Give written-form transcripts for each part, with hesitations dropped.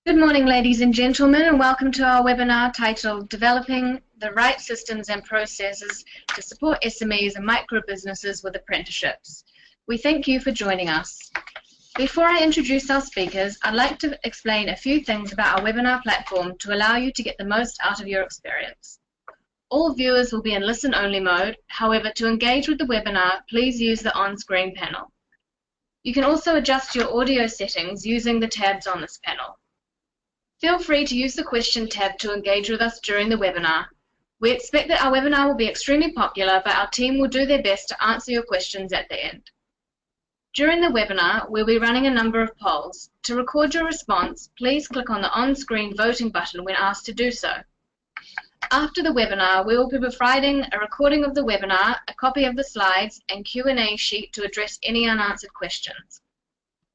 Good morning, ladies and gentlemen, and welcome to our webinar titled Developing the Right Systems and Processes to Support SMEs and Micro-Businesses with Apprenticeships. We thank you for joining us. Before I introduce our speakers, I'd like to explain a few things about our webinar platform to allow you to get the most out of your experience. All viewers will be in listen-only mode. However, to engage with the webinar, please use the on-screen panel. You can also adjust your audio settings using the tabs on this panel. Feel free to use the question tab to engage with us during the webinar. We expect that our webinar will be extremely popular, but our team will do their best to answer your questions at the end. During the webinar, we'll be running a number of polls. To record your response, please click on the on-screen voting button when asked to do so. After the webinar, we will be providing a recording of the webinar, a copy of the slides, and Q&A sheet to address any unanswered questions.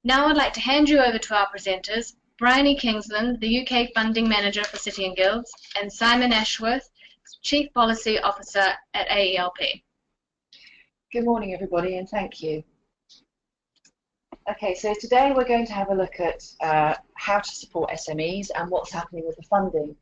Now I'd like to hand you over to our presenters, Bryony Kingsland, the UK Funding Manager for City and Guilds, and Simon Ashworth, Chief Policy Officer at AELP. Good morning, everybody, and thank you. Okay, so today we're going to have a look at how to support SMEs and what's happening with the funding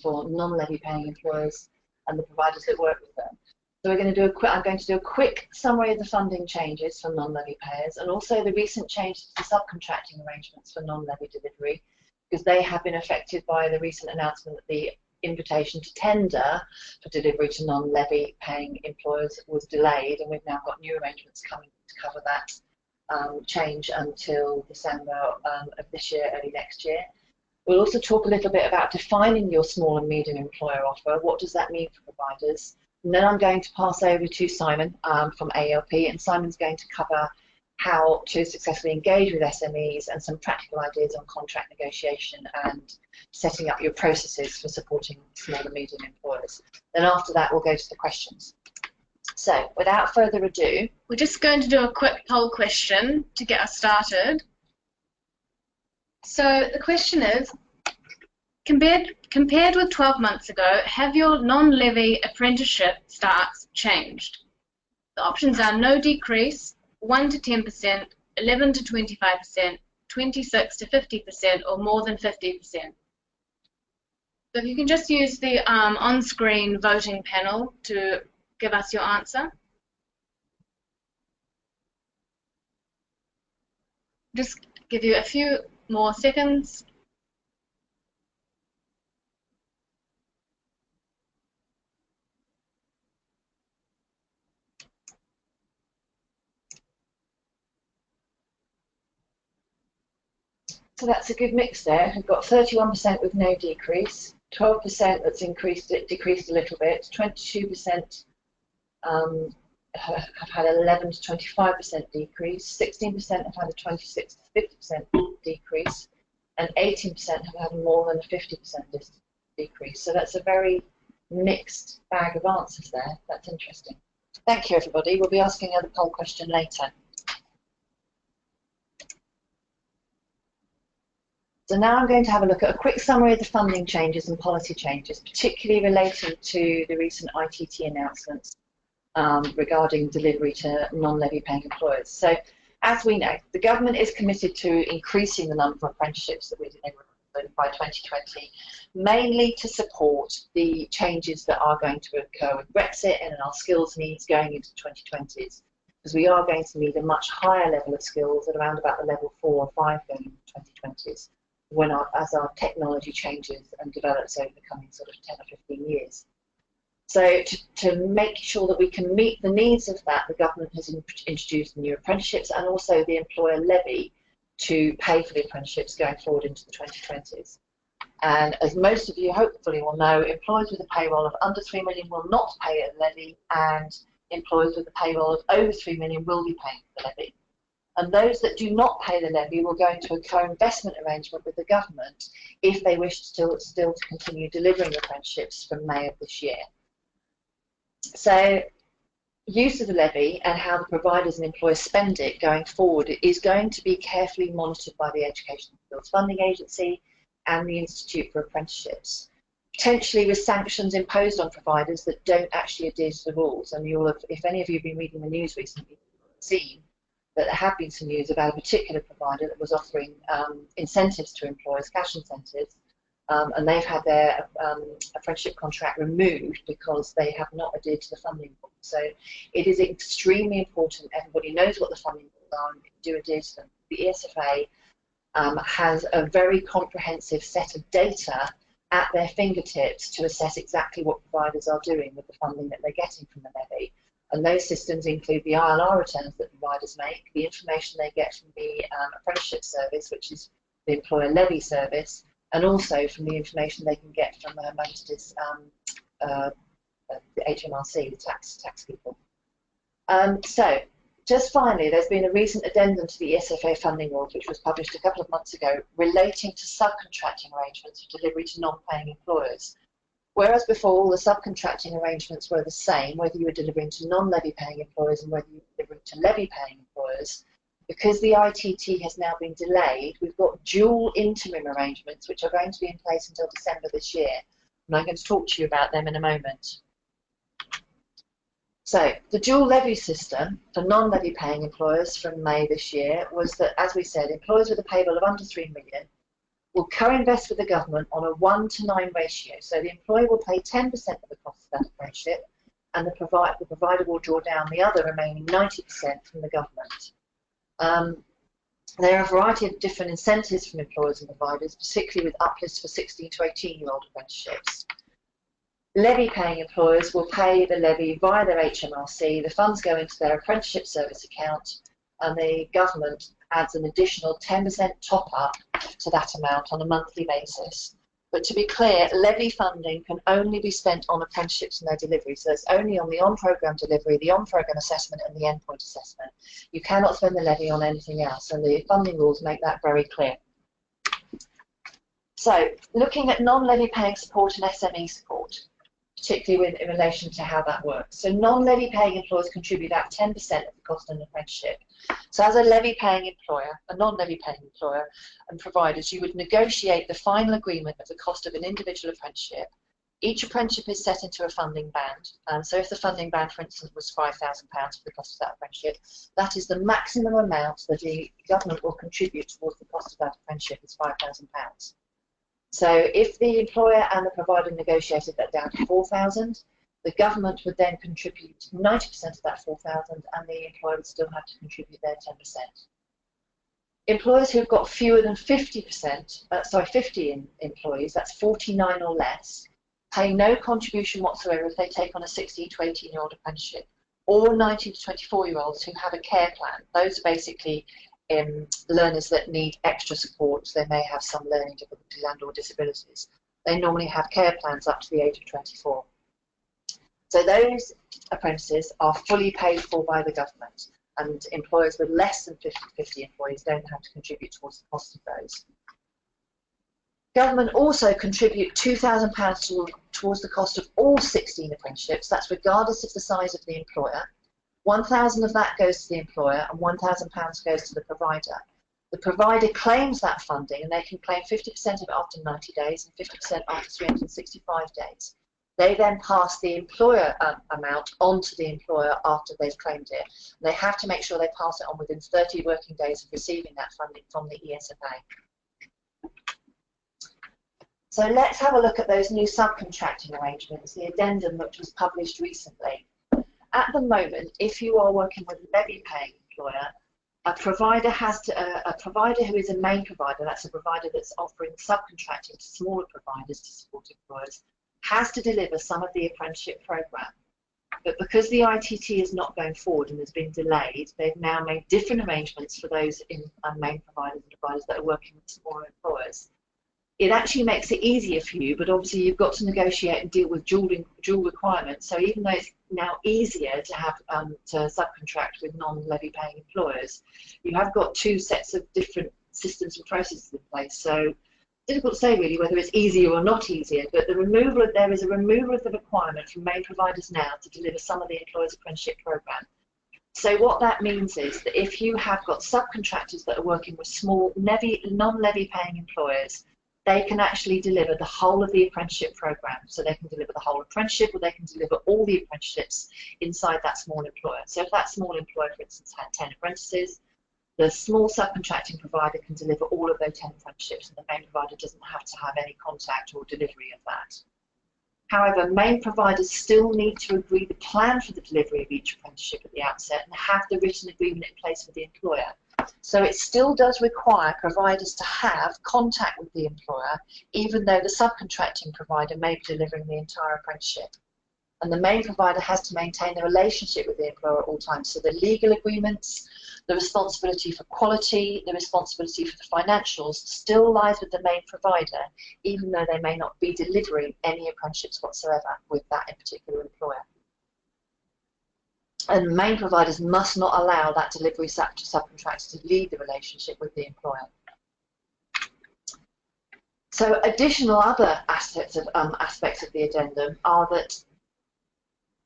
for non-levy paying employers and the providers that work with them. So I'm going to do a quick summary of the funding changes for non-levy payers and also the recent changes to subcontracting arrangements for non-levy delivery, because they have been affected by the recent announcement that the invitation to tender for delivery to non-levy paying employers was delayed, and we've now got new arrangements coming to cover that change until December of this year, early next year. We'll also talk a little bit about defining your small and medium employer offer. What does that mean for providers? And then I'm going to pass over to Simon from AELP, and Simon's going to cover how to successfully engage with SMEs and some practical ideas on contract negotiation and setting up your processes for supporting small and medium employers. Then after that, we'll go to the questions. So without further ado, we're just going to do a quick poll question to get us started. So the question is, Compared with 12 months ago, have your non-levy apprenticeship starts changed? The options are no decrease, 1 to 10%, 11 to 25%, 26 to 50%, or more than 50%. So if you can just use the on-screen voting panel to give us your answer. Just give you a few more seconds. So that's a good mix there. We've got 31% with no decrease, 12% that's decreased a little bit, 22% have had 11 to 25% decrease, 16% have had a 26 to 50% decrease, and 18% have had more than a 50% decrease. So that's a very mixed bag of answers there. That's interesting. Thank you, everybody. We'll be asking another poll question later. So now I'm going to have a look at a quick summary of the funding changes and policy changes, particularly relating to the recent ITT announcements regarding delivery to non-levy paying employers. So as we know, the government is committed to increasing the number of apprenticeships that we deliver by 2020, mainly to support the changes that are going to occur with Brexit and our skills needs going into the 2020s, because we are going to need a much higher level of skills at around about the level 4 or 5 going into the 2020s. As our technology changes and develops over the coming sort of 10 or 15 years. So to make sure that we can meet the needs of that, the government has introduced new apprenticeships and also the employer levy to pay for the apprenticeships going forward into the 2020s. And as most of you hopefully will know, employers with a payroll of under 3 million will not pay a levy, and employers with a payroll of over 3 million will be paying the levy. And those that do not pay the levy will go into a co-investment arrangement with the government if they wish still to continue delivering apprenticeships from May of this year. So use of the levy and how the providers and employers spend it going forward is going to be carefully monitored by the Education and Skills Funding Agency and the Institute for Apprenticeships, potentially with sanctions imposed on providers that don't actually adhere to the rules. And you'll have, if any of you have been reading the news recently, seen that there had been some news about a particular provider that was offering incentives to employers, cash incentives, and they've had their apprenticeship contract removed because they have not adhered to the funding rules. So it is extremely important everybody knows what the funding rules are and do adhere to them. The ESFA has a very comprehensive set of data at their fingertips to assess exactly what providers are doing with the funding that they're getting from the levy. And those systems include the ILR returns that providers make, the information they get from the apprenticeship service, which is the employer levy service, and also from the information they can get from Manchester's the HMRC, the tax people. So, just finally, there's been a recent addendum to the ESFA funding rules, which was published a couple of months ago, relating to subcontracting arrangements for delivery to non-paying employers. Whereas before all the subcontracting arrangements were the same, whether you were delivering to non-levy paying employers and whether you were delivering to levy paying employers, because the ITT has now been delayed, we've got dual interim arrangements which are going to be in place until December this year. And I'm going to talk to you about them in a moment. So the dual levy system for non-levy paying employers from May this year was that, as we said, employers with a payable of under 3 million will co-invest with the government on a 1:9 ratio. So the employer will pay 10% of the cost of that apprenticeship, and the provider will draw down the other remaining 90% from the government. There are a variety of different incentives from employers and providers, particularly with uplifts for 16 to 18-year-old apprenticeships. Levy-paying employers will pay the levy via their HMRC. The funds go into their apprenticeship service account, and the government adds an additional 10% top-up to that amount on a monthly basis. But to be clear, levy funding can only be spent on apprenticeships and their delivery. So it's only on the on-programme delivery, the on-programme assessment and the endpoint assessment. You cannot spend the levy on anything else, and the funding rules make that very clear. So looking at non-levy paying support and SME support, particularly in relation to how that works. So non-levy paying employers contribute about 10% of the cost of an apprenticeship. So as a levy paying employer, a non-levy paying employer and providers, you would negotiate the final agreement of the cost of an individual apprenticeship. Each apprenticeship is set into a funding band. So if the funding band, for instance, was £5,000 for the cost of that apprenticeship, that is the maximum amount that the government will contribute towards the cost of that apprenticeship is £5,000. So if the employer and the provider negotiated that down to 4,000, the government would then contribute 90% of that 4,000, and the employer would still have to contribute their 10%. Employers who've got fewer than 50 employees, that's 49 or less, pay no contribution whatsoever if they take on a 16 to 18-year-old apprenticeship, or 19 to 24-year-olds who have a care plan. Those are basically learners that need extra support. They may have some learning difficulties and or disabilities. They normally have care plans up to the age of 24. So those apprentices are fully paid for by the government, and employers with less than 50 employees don't have to contribute towards the cost of those. Government also contribute £2,000 towards the cost of all 16 apprenticeships. That's regardless of the size of the employer. 1,000 of that goes to the employer and £1,000 goes to the provider. The provider claims that funding, and they can claim 50% of it after 90 days and 50% after 365 days. They then pass the employer amount on to the employer after they've claimed it. And they have to make sure they pass it on within 30 working days of receiving that funding from the ESFA. So let's have a look at those new subcontracting arrangements, the addendum which was published recently. At the moment, if you are working with a levy-paying employer, a provider who is a main provider, that's a provider that's offering subcontracting to smaller providers to support employers, has to deliver some of the apprenticeship programme. But because the ITT is not going forward and has been delayed, they've now made different arrangements for those main providers and providers that are working with smaller employers. It actually makes it easier for you, but obviously you've got to negotiate and deal with dual requirements. So even though it's now easier to have to subcontract with non-levy paying employers, you have got two sets of different systems and processes in place. So difficult to say really whether it's easier or not easier, but there is a removal of the requirement from main providers now to deliver some of the employers' apprenticeship programme. So what that means is that if you have got subcontractors that are working with small non-levy paying employers, they can actually deliver the whole of the apprenticeship program. So they can deliver the whole apprenticeship, or they can deliver all the apprenticeships inside that small employer. So if that small employer, for instance, had 10 apprentices, the small subcontracting provider can deliver all of those 10 apprenticeships, and the main provider doesn't have to have any contact or delivery of that. However, main providers still need to agree the plan for the delivery of each apprenticeship at the outset and have the written agreement in place with the employer. So it still does require providers to have contact with the employer, even though the subcontracting provider may be delivering the entire apprenticeship. And the main provider has to maintain a relationship with the employer at all times. So the legal agreements, the responsibility for quality, the responsibility for the financials still lies with the main provider, even though they may not be delivering any apprenticeships whatsoever with that in particular employer. And main providers must not allow that delivery subcontractor to lead the relationship with the employer. So additional other aspects of the addendum are that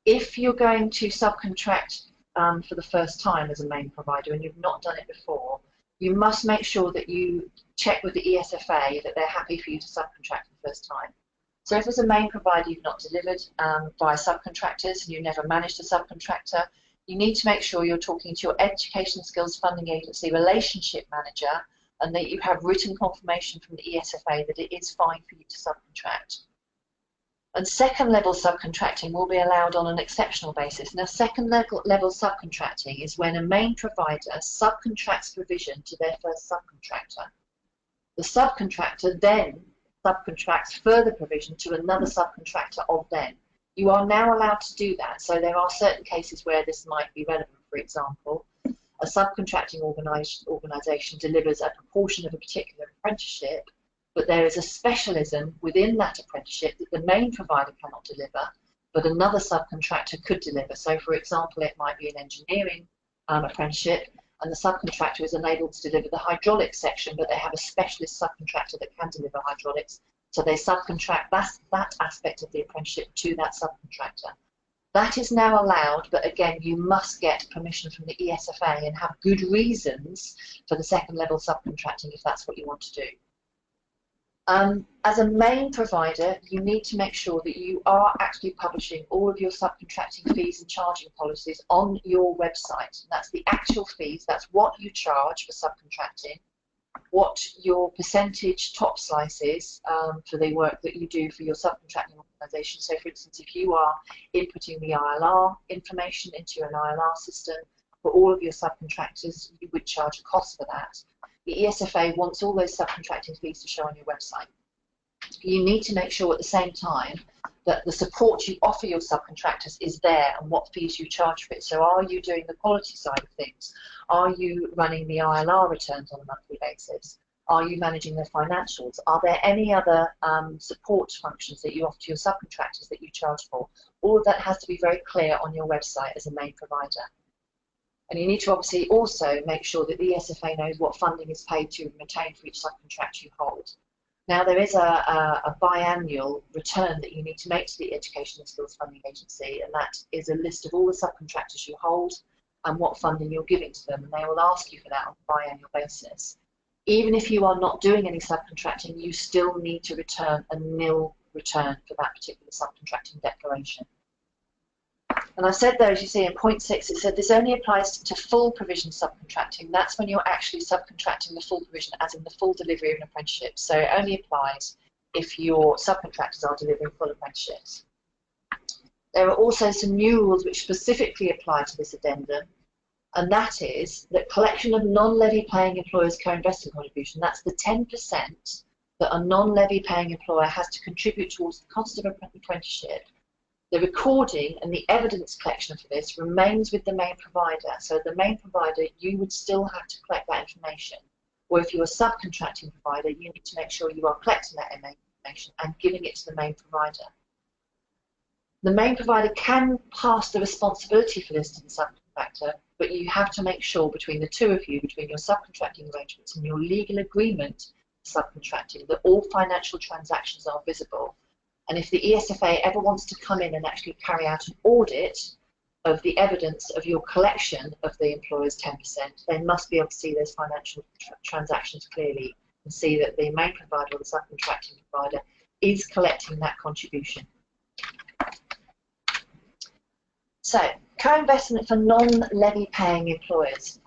if you're going to subcontract for the first time as a main provider and you've not done it before, you must make sure that you check with the ESFA that they're happy for you to subcontract for the first time. So if as a main provider you've not delivered via subcontractors and you never managed a subcontractor, you need to make sure you're talking to your Education Skills Funding Agency relationship manager and that you have written confirmation from the ESFA that it is fine for you to subcontract. And second level subcontracting will be allowed on an exceptional basis. Now, second level subcontracting is when a main provider subcontracts provision to their first subcontractor. The subcontractor then subcontracts further provision to another subcontractor of them. You are now allowed to do that. So there are certain cases where this might be relevant. For example, a subcontracting organisation delivers a proportion of a particular apprenticeship, but there is a specialism within that apprenticeship that the main provider cannot deliver, but another subcontractor could deliver. So, for example, it might be an engineering apprenticeship, and the subcontractor is unable to deliver the hydraulics section, but they have a specialist subcontractor that can deliver hydraulics, so they subcontract that aspect of the apprenticeship to that subcontractor. That is now allowed, but again, you must get permission from the ESFA and have good reasons for the second level subcontracting if that's what you want to do. As a main provider, you need to make sure that you are actually publishing all of your subcontracting fees and charging policies on your website. And that's the actual fees, that's what you charge for subcontracting, what your percentage top slice is for the work that you do for your subcontracting organisation. So, for instance, if you are inputting the ILR information into an ILR system for all of your subcontractors, you would charge a cost for that. The ESFA wants all those subcontracting fees to show on your website. You need to make sure at the same time that the support you offer your subcontractors is there and what fees you charge for it. So are you doing the quality side of things? Are you running the ILR returns on a monthly basis? Are you managing their financials? Are there any other support functions that you offer to your subcontractors that you charge for? All of that has to be very clear on your website as a main provider. And you need to obviously also make sure that the ESFA knows what funding is paid to and retained for each subcontract you hold. Now, there is a biannual return that you need to make to the Education and Skills Funding Agency, and that is a list of all the subcontractors you hold and what funding you're giving to them, and they will ask you for that on a biannual basis. Even if you are not doing any subcontracting, you still need to return a nil return for that particular subcontracting declaration. And I said there, as you see in point 6, it said this only applies to full provision subcontracting. That's when you're actually subcontracting the full provision, as in the full delivery of an apprenticeship. So it only applies if your subcontractors are delivering full apprenticeships. There are also some new rules which specifically apply to this addendum, and that is that collection of non-levy paying employers' co-investing contribution, that's the 10% that a non-levy paying employer has to contribute towards the cost of an apprenticeship. The recording and the evidence collection for this remains with the main provider. So the main provider, you would still have to collect that information. Or if you're a subcontracting provider, you need to make sure you are collecting that information and giving it to the main provider. The main provider can pass the responsibility for this to the subcontractor, but you have to make sure between the two of you, between your subcontracting arrangements and your legal agreement subcontracting, that all financial transactions are visible. And if the ESFA ever wants to come in and actually carry out an audit of the evidence of your collection of the employer's 10%, they must be able to see those financial transactions clearly can see that the main provider or the subcontracting provider is collecting that contribution. So, co-investment for non-levy paying employers.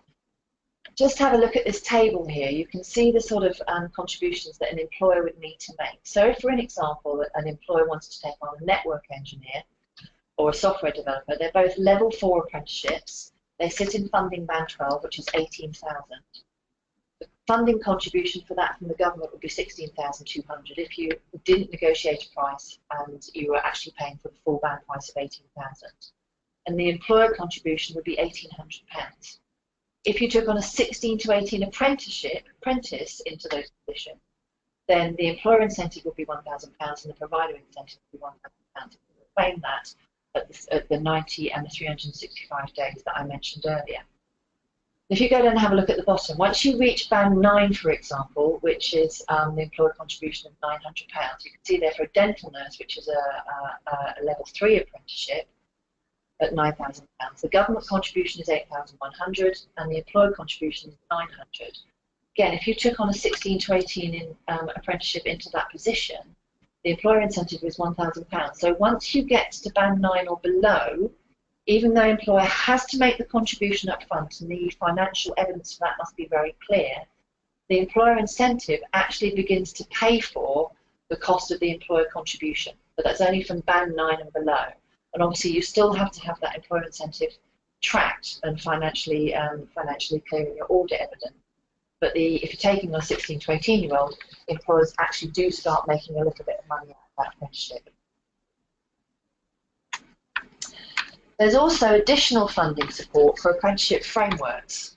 Just have a look at this table here. You can see the sort of contributions that an employer would need to make. So if, for an example, an employer wants to take on a network engineer or a software developer, they're both level 4 apprenticeships. They sit in funding band 12, which is 18,000. The funding contribution for that from the government would be 16,200 if you didn't negotiate a price and you were actually paying for the full band price of 18,000. And the employer contribution would be £1,800. If you took on a 16 to 18 apprentice into those positions, then the employer incentive would be £1,000 and the provider incentive would be £1,000. You claim that at the 90 and the 365 days that I mentioned earlier. If you go down and have a look at the bottom, once you reach band 9, for example, which is the employer contribution of £900, you can see there for a dental nurse, which is a level 3 apprenticeship, at £9,000. The government contribution is £8,100 and the employer contribution is £900. Again, if you took on a 16 to 18 apprenticeship into that position, the employer incentive is £1,000. So once you get to band 9 or below, even though the employer has to make the contribution up front and the financial evidence for that must be very clear, the employer incentive actually begins to pay for the cost of the employer contribution. But that's only from band 9 and below. And obviously, you still have to have that employer incentive tracked and financially clear in your audit evidence. But if you're taking a 16 to 18-year-old, employers actually do start making a little bit of money out of that apprenticeship. There's also additional funding support for apprenticeship frameworks.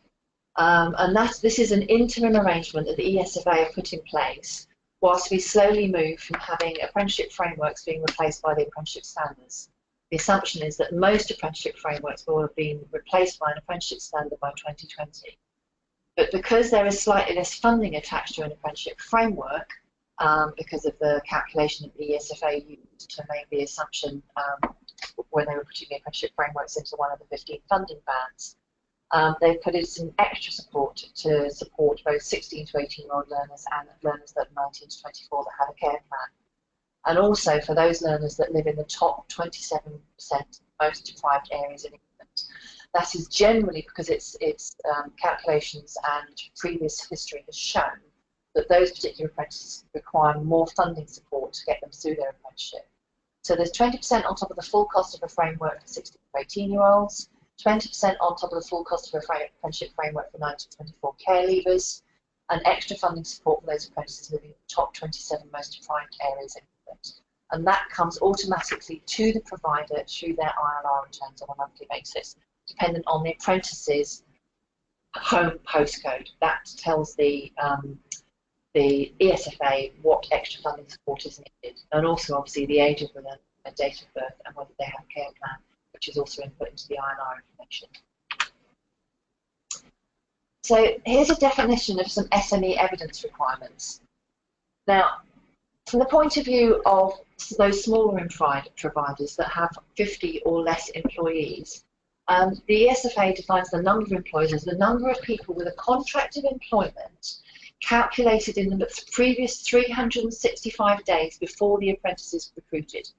And this is an interim arrangement that the ESFA have put in place whilst we slowly move from having apprenticeship frameworks being replaced by the apprenticeship standards. The assumption is that most apprenticeship frameworks will have been replaced by an apprenticeship standard by 2020. But because there is slightly less funding attached to an apprenticeship framework, because of the calculation that the ESFA used to make the assumption when they were putting the apprenticeship frameworks into one of the 15 funding bands, they put in some extra support to support both 16 to 18-year-old learners and learners that are 19 to 24 that have a care plan. And also for those learners that live in the top 27% most deprived areas in England. That is generally because its calculations and previous history has shown that those particular apprentices require more funding support to get them through their apprenticeship. So there's 20% on top of the full cost of a framework for 16 to 18-year-olds, 20% on top of the full cost of an apprenticeship framework for 9 to 24 care leavers, and extra funding support for those apprentices living in the top 27 most deprived areas in England. And that comes automatically to the provider through their ILR returns on a monthly basis, dependent on the apprentice's home postcode. That tells the ESFA what extra funding support is needed, and also obviously the age of the learner, their date of birth, and whether they have a care plan, which is also input into the ILR information. So here's a definition of some SME evidence requirements. Now, from the point of view of those smaller providers that have 50 or less employees, the ESFA defines the number of employees as the number of people with a contract of employment calculated in the previous 365 days before the apprentice is recruited.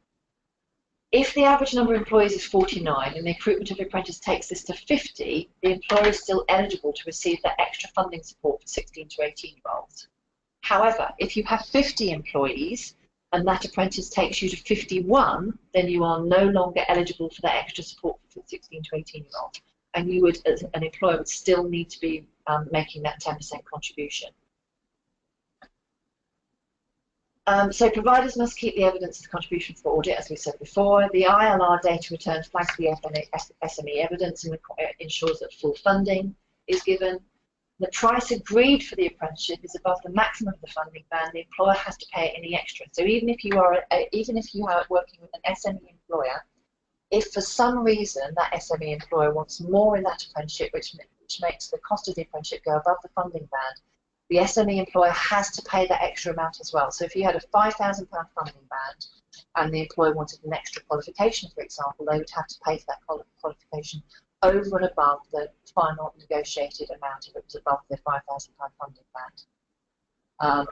If the average number of employees is 49 and the recruitment of apprentice takes this to 50, the employer is still eligible to receive that extra funding support for 16 to 18-year-olds. However, if you have 50 employees and that apprentice takes you to 51, then you are no longer eligible for that extra support for 16 to 18-year-olds. And you would, as an employer, would still need to be making that 10% contribution. So providers must keep the evidence of the contribution for audit, as we said before. The ILR data return flags the SME evidence and ensures that full funding is given. The price agreed for the apprenticeship is above the maximum of the funding band. The employer has to pay any extra. So even if you are working with an SME employer, if for some reason that SME employer wants more in that apprenticeship, which makes the cost of the apprenticeship go above the funding band, the SME employer has to pay that extra amount as well. So if you had a £5,000 funding band and the employer wanted an extra qualification, for example, they would have to pay for that qualification over and above the final negotiated amount if it was above the £5,000 funding band.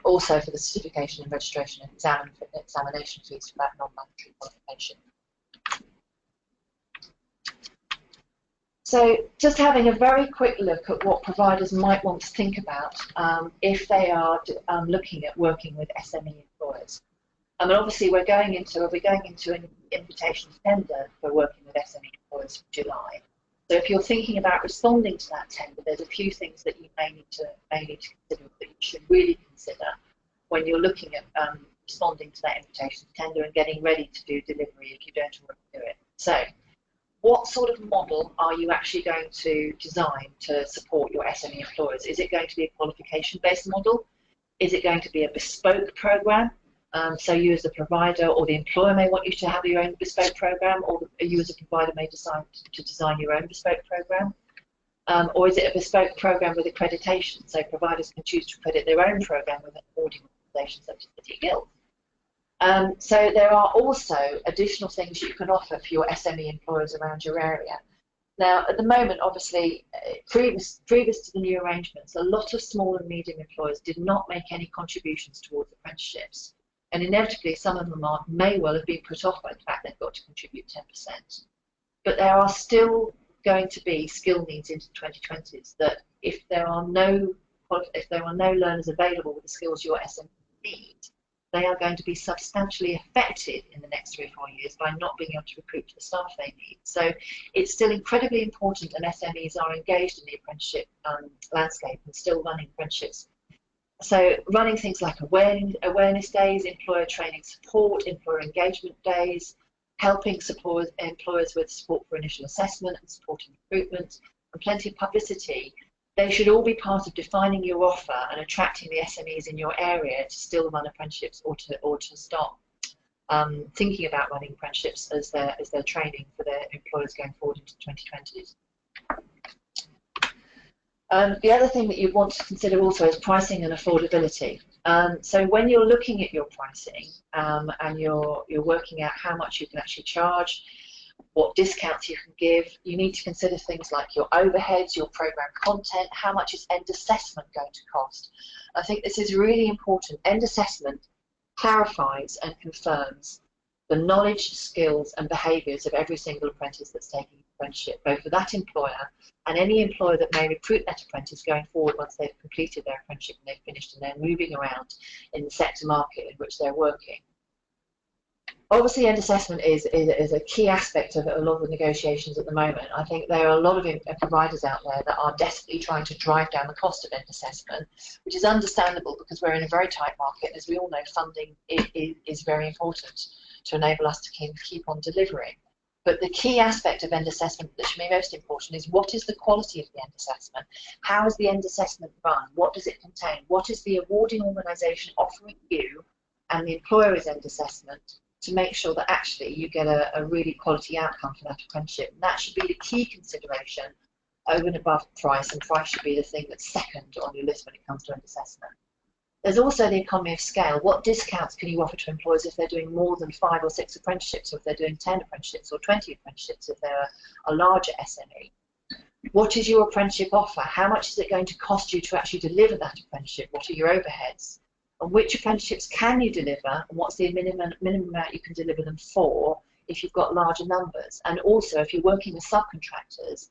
Also for the certification and registration and examination fees for that non-mandatory qualification. So just having a very quick look at what providers might want to think about if they are looking at working with SME employers. I mean, obviously we're going into an invitation tender for working with SME employers for July. So if you're thinking about responding to that tender, there's a few things that you may need to consider, that you should really consider when you're looking at responding to that invitation tender and getting ready to do delivery if you don't already do it. So what sort of model are you actually going to design to support your SME employers? Is it going to be a qualification-based model? Is it going to be a bespoke program? So you as a provider or the employer may want you to have your own bespoke program, or you as a provider may decide to design your own bespoke program. Or is it a bespoke program with accreditation? So providers can choose to accredit their own program with an awarding organisation such as the City Guild. So there are also additional things you can offer for your SME employers around your area. Now, at the moment, obviously, previous to the new arrangements, a lot of small and medium employers did not make any contributions towards apprenticeships. And inevitably, some of them may well have been put off by the fact they've got to contribute 10%. But there are still going to be skill needs into the 2020s that if there are no learners available with the skills your SME need, they are going to be substantially affected in the next 3 or 4 years by not being able to recruit the staff they need. So it's still incredibly important, and SMEs are engaged in the apprenticeship landscape and still running apprenticeships. So running things like awareness days, employer training support, employer engagement days, helping support employers with support for initial assessment and supporting recruitment, and plenty of publicity. They should all be part of defining your offer and attracting the SMEs in your area to still run apprenticeships or to start thinking about running apprenticeships as their training for their employers going forward into the 2020s. The other thing that you want to consider also is pricing and affordability. So when you're looking at your pricing and you're working out how much you can actually charge, what discounts you can give, you need to consider things like your overheads, your program content, how much is end assessment going to cost. I think this is really important. End assessment clarifies and confirms the knowledge, skills and behaviours of every single apprentice that's taking an apprenticeship, both for that employer and any employer that may recruit that apprentice going forward once they've completed their apprenticeship and they've finished and they're moving around in the sector market in which they're working. Obviously, end assessment is a key aspect of a lot of the negotiations at the moment. I think there are a lot of providers out there that are desperately trying to drive down the cost of end assessment, which is understandable because we're in a very tight market. As we all know, funding is very important to enable us to keep on delivering. But the key aspect of end assessment that should be most important is what is the quality of the end assessment? How is the end assessment run? What does it contain? What is the awarding organisation offering you and the employer's end assessment to make sure that actually you get a really quality outcome for that apprenticeship? And that should be the key consideration over and above price, and price should be the thing that's second on your list when it comes to end assessment. There's also the economy of scale. What discounts can you offer to employers if they're doing more than 5 or 6 apprenticeships, or if they're doing 10 apprenticeships or 20 apprenticeships if they're a larger SME? What is your apprenticeship offer? How much is it going to cost you to actually deliver that apprenticeship? What are your overheads? And which apprenticeships can you deliver, and what's the minimum amount you can deliver them for if you've got larger numbers? And also, if you're working with subcontractors,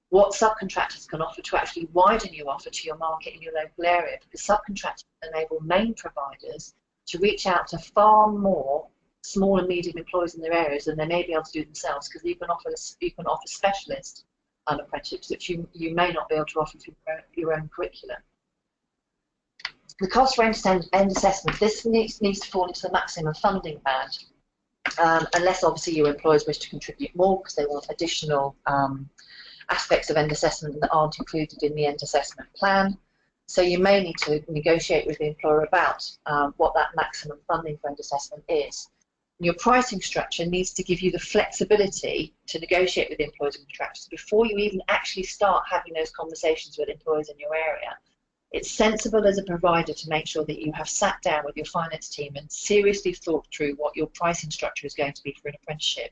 what subcontractors can offer to actually widen your offer to your market in your local area, because subcontractors enable main providers to reach out to far more small and medium employers in their areas than they may be able to do themselves, because you can offer specialist apprenticeships which you may not be able to offer through your own curriculum. The cost for end assessment, this needs to fall into the maximum funding band, unless obviously your employers wish to contribute more because they want additional aspects of end assessment that aren't included in the end assessment plan. So you may need to negotiate with the employer about what that maximum funding for end assessment is. And your pricing structure needs to give you the flexibility to negotiate with the employers and contractors before you even actually start having those conversations with employers in your area. It's sensible as a provider to make sure that you have sat down with your finance team and seriously thought through what your pricing structure is going to be for an apprenticeship,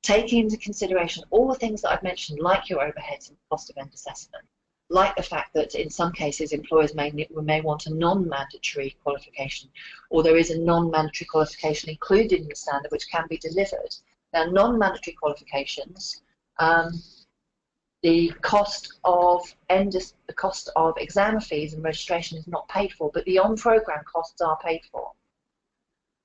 taking into consideration all the things that I've mentioned, like your overheads and cost of end assessment. like the fact that in some cases employers may want a non-mandatory qualification, or there is a non-mandatory qualification included in the standard which can be delivered. Now, non-mandatory qualifications, the cost of exam fees and registration is not paid for, but the on-programme costs are paid for.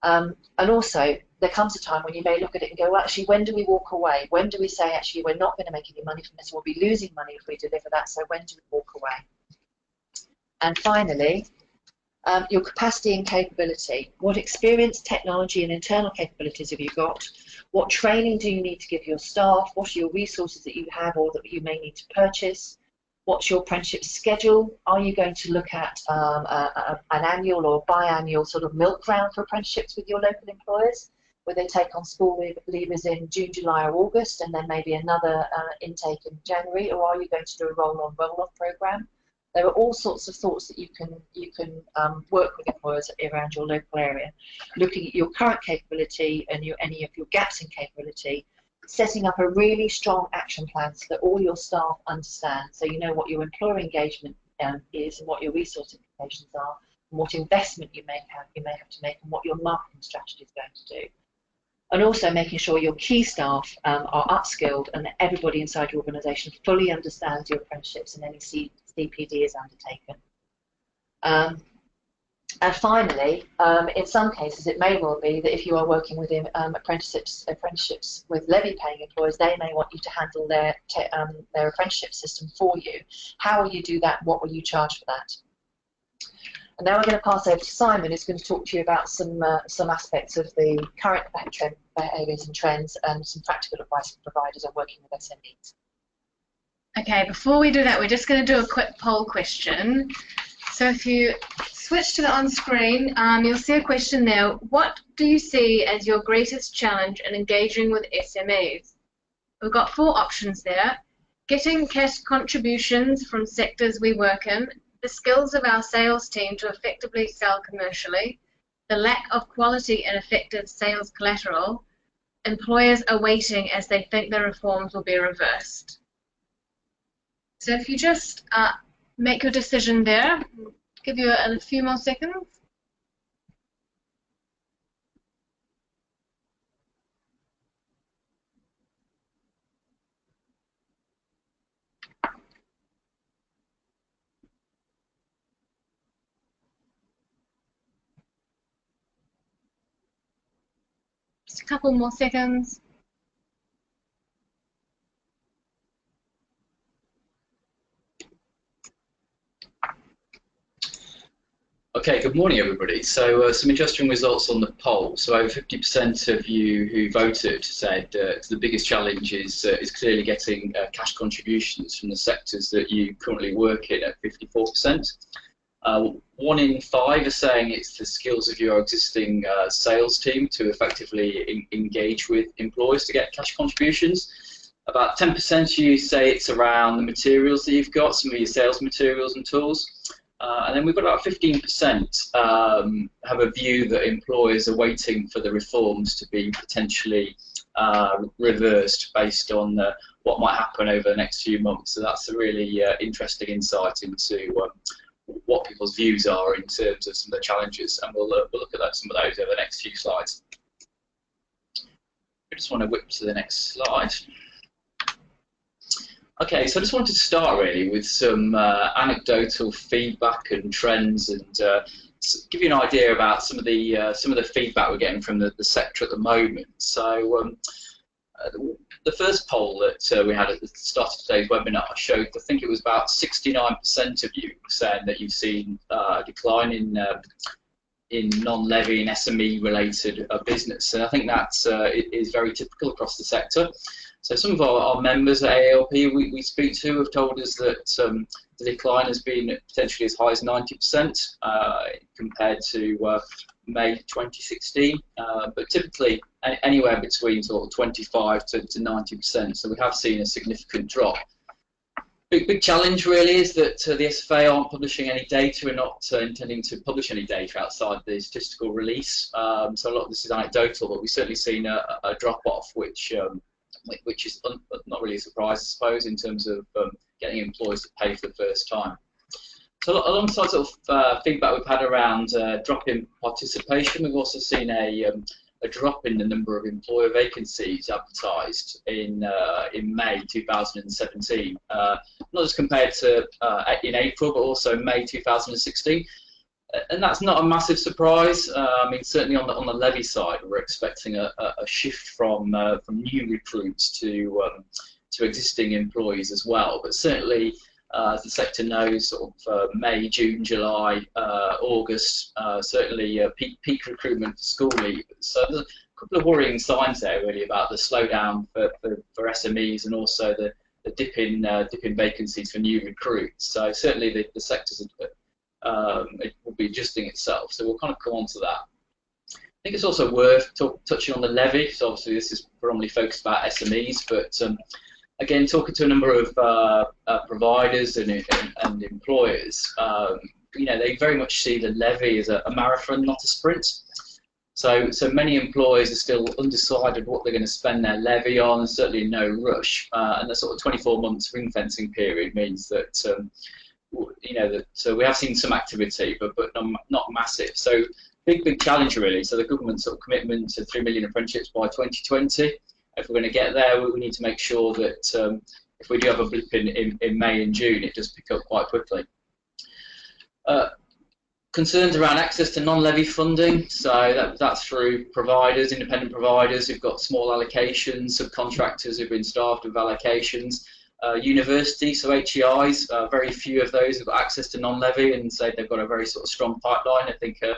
And also, there comes a time when you may look at it and go, well, actually, when do we walk away? When do we say, actually, we're not going to make any money from this, we'll be losing money if we deliver that, so when do we walk away? And finally, your capacity and capability. What experience, technology and internal capabilities have you got? What training do you need to give your staff? What are your resources that you have or that you may need to purchase? What's your apprenticeship schedule? Are you going to look at an annual or biannual sort of milk round for apprenticeships with your local employers, where they take on school leavers in June, July or August, and then maybe another intake in January? Or are you going to do a roll-on, roll-off programme? There are all sorts of thoughts that you can work with employers around your local area, looking at your current capability and any of your gaps in capability, setting up a really strong action plan so that all your staff understand, so you know what your employer engagement is and what your resource implications are, and what investment you may have to make, and what your marketing strategy is going to do. And also making sure your key staff are upskilled and that everybody inside your organisation fully understands your apprenticeships and any CPD is undertaken. And finally, in some cases, it may well be that if you are working with apprenticeships with levy-paying employers, they may want you to handle their apprenticeship system for you. How will you do that? What will you charge for that? And now we're going to pass over to Simon, who's going to talk to you about some aspects of the current behaviours and trends and some practical advice for providers on working with SMEs. Okay, before we do that, we're just going to do a quick poll question. So if you switch to the on-screen, you'll see a question there. What do you see as your greatest challenge in engaging with SMEs? We've got 4 options there. Getting cash contributions from sectors we work in, the skills of our sales team to effectively sell commercially, the lack of quality and effective sales collateral, employers are waiting as they think the reforms will be reversed. So if you just make your decision there, give you a few more seconds. Just a couple more seconds. Okay, good morning everybody. So some interesting results on the poll. So over 50% of you who voted said the biggest challenge is clearly getting cash contributions from the sectors that you currently work in at 54%. 1 in 5 are saying it's the skills of your existing sales team to effectively engage with employers to get cash contributions. About 10% of you say it's around the materials that you've got, some of your sales materials and tools. And then we've got about 15% have a view that employers are waiting for the reforms to be potentially reversed based on what might happen over the next few months. So that's a really interesting insight into what people's views are in terms of some of the challenges, and we'll look at some of those over the next few slides. I just want to whip to the next slide. Okay, so I just wanted to start really with some anecdotal feedback and trends, and give you an idea about some of the feedback we're getting from the sector at the moment. So the first poll that we had at the start of today's webinar showed, I think it was about 69% of you saying that you've seen a decline in non-levy and SME related business, and I think that is very typical across the sector. So some of our members at AELP we speak to have told us that the decline has been potentially as high as 90% compared to May 2016, but typically anywhere between sort of 25 to 90%. So we have seen a significant drop. Big challenge really is that the SFA aren't publishing any data and not intending to publish any data outside the statistical release. So a lot of this is anecdotal, but we've certainly seen a drop off, which which is not really a surprise, I suppose, in terms of getting employers to pay for the first time. So alongside sort of feedback we've had around drop in participation, we've also seen a drop in the number of employer vacancies advertised in May 2017, not just compared to in April, but also May 2016. And that's not a massive surprise. I mean, certainly on the levy side, we're expecting a shift from new recruits to existing employees as well. But certainly, as the sector knows, sort of May, June, July, August, certainly peak recruitment for school leavers. So there's a couple of worrying signs there, really, about the slowdown for SMEs and also the dip in vacancies for new recruits. So certainly the sector's it will be adjusting itself. So we'll kind of come on to that. I think it's also worth touching on the levy. So obviously this is predominantly focused about SMEs, but again, talking to a number of providers and employers, you know, they very much see the levy as a marathon, not a sprint. So many employers are still undecided what they're going to spend their levy on, and certainly no rush. And the sort of 24 months ring fencing period means that you know that we have seen some activity, but not massive. So big challenge really. So the government's sort of commitment to 3 million apprenticeships by 2020. If we're going to get there, we need to make sure that if we do have a blip in May and June, it does pick up quite quickly. Concerns around access to non-levy funding, so that's through providers, independent providers who've got small allocations, subcontractors who've been staffed with allocations, universities, so HEIs, very few of those have got access to non-levy, and so they've got a very sort of strong pipeline. I think a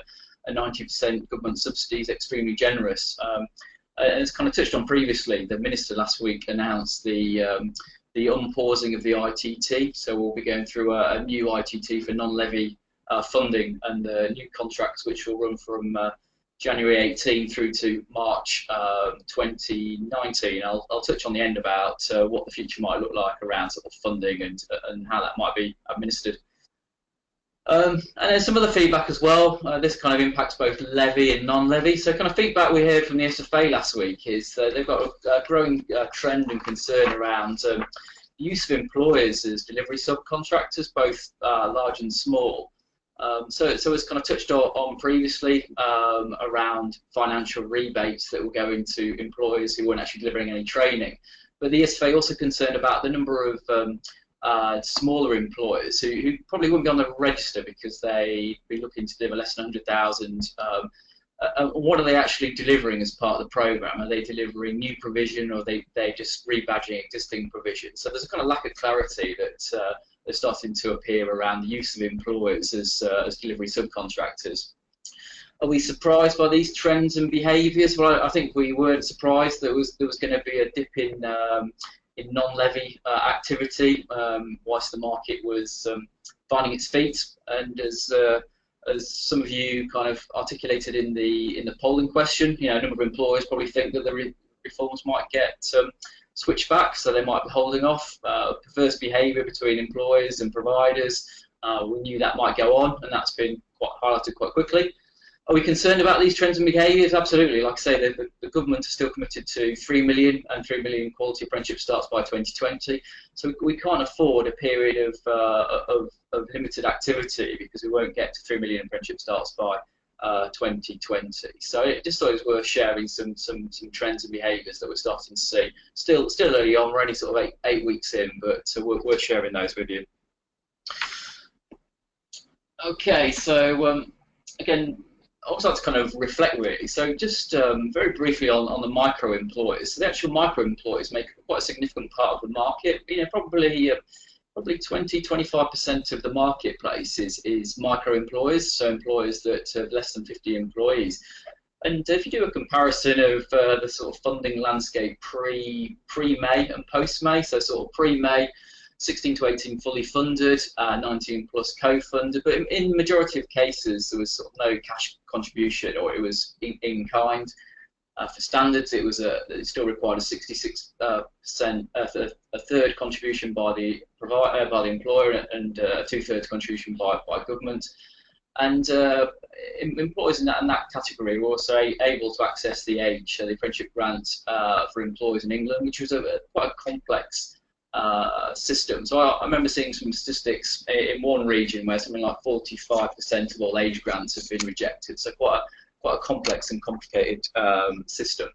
90% government subsidy is extremely generous. And it's kind of touched on previously, the Minister last week announced the unpausing of the ITT, so we'll be going through a new ITT for non-levy funding and new contracts which will run from January 18 through to March 2019. I'll touch on the end about what the future might look like around sort of funding and how that might be administered. And then some other feedback as well. This kind of impacts both levy and non-levy. So kind of feedback we heard from the SFA last week is they've got a growing trend and concern around the use of employers as delivery subcontractors, both large and small. So it's kind of touched on previously around financial rebates that will go into employers who weren't actually delivering any training. But the SFA also concerned about the number of smaller employers who probably wouldn't be on the register because they'd be looking to deliver less than 100,000. What are they actually delivering as part of the programme? Are they delivering new provision, or are they just rebadging existing provision? So there's a kind of lack of clarity that is starting to appear around the use of employers as delivery subcontractors. Are we surprised by these trends and behaviours? Well, I think we weren't surprised that there was going to be a dip in non-levy activity whilst the market was finding its feet, and as some of you kind of articulated in the polling question, you know, a number of employers probably think that the reforms might get switched back, so they might be holding off. Perverse behaviour between employers and providers, we knew that might go on, and that's been highlighted quite quickly. Are we concerned about these trends and behaviours? Absolutely. Like I say, the government is still committed to 3 million and 3 million quality apprenticeship starts by 2020. So we can't afford a period of limited activity because we won't get to 3 million apprenticeship starts by 2020. So it just thought it was worth sharing some trends and behaviours that we're starting to see. Still early on, we're only sort of eight weeks in, but we're sharing those with you. Okay, so again, I also like to kind of reflect really. So just very briefly on the micro employers. So the actual micro employers make quite a significant part of the market. You know, probably 20–25% of the marketplace is micro employers. So employers that have less than 50 employees. And if you do a comparison of the sort of funding landscape pre-May and post-May, so sort of pre-May, 16 to 18 fully funded, 19 plus co-funded, but in the majority of cases there was sort of no cash contribution, or it was in kind. For standards, it still required a 66%, a third contribution by the employer, and a 2/3 contribution by government. And employers in that category were also able to access the AGE, the apprenticeship grant for employers in England, which was quite a complex system. So I remember seeing some statistics in one region where something like 45% of all AGE grants have been rejected. So quite a complex and complicated system.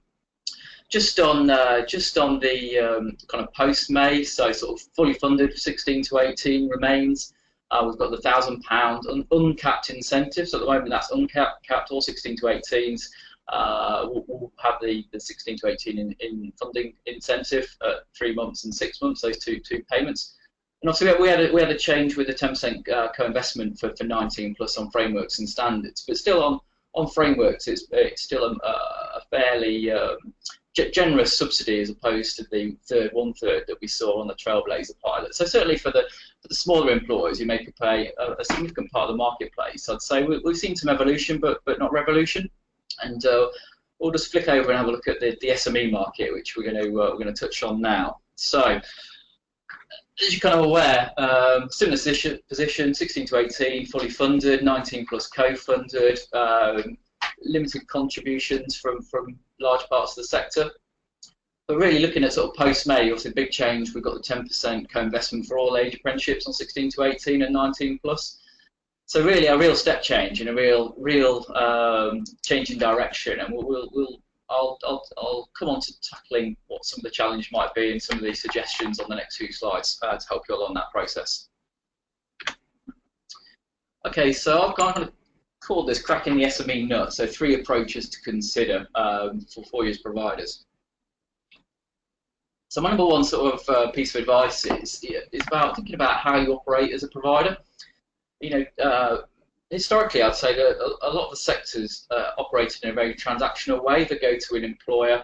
Just on the kind of post-May, so sort of fully funded 16 to 18 remains. We've got the £1,000 uncapped incentive. So at the moment that's uncapped. All 16 to 18s will have the 16 to 18 in funding incentive at 3 months and 6 months. Those two payments. And obviously we had a change with the 10% co-investment for 19 plus on frameworks and standards, but still on frameworks it's still a fairly generous subsidy as opposed to the one-third that we saw on the Trailblazer pilot. So certainly for the smaller employers who may pay a significant part of the marketplace, I'd say we've seen some evolution, but not revolution. And we'll just flick over and have a look at the SME market, which we're going to touch on now. So as you're kind of aware, similar position, 16 to 18, fully funded, 19 plus co-funded, limited contributions from large parts of the sector. But really looking at sort of post-May, obviously big change, we've got the 10% co-investment for all age apprenticeships on 16 to 18 and 19 plus. So really a real step change and a real change in direction, and I'll come on to tackling what some of the challenge might be and some of these suggestions on the next few slides to help you along that process. Okay, so I've kind of called this cracking the SME nut, so 3 approaches to consider for 4 years providers. So my number one sort of piece of advice is about thinking about how you operate as a provider. You know, historically I'd say that a lot of the sectors operated in a very transactional way. They go to an employer,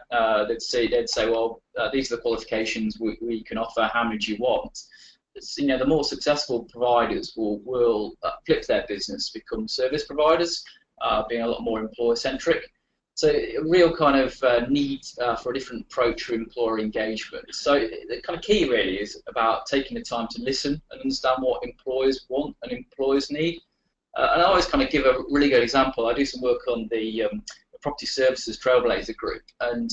they'd say, well, these are the qualifications we can offer, how many do you want? You know, the more successful providers will flip their business, become service providers, being a lot more employer-centric. So a real kind of need for a different approach to employer engagement. So the kind of key really is about taking the time to listen and understand what employers want and employers need. And I always kind of give a really good example. I do some work on the Property Services Trailblazer group, and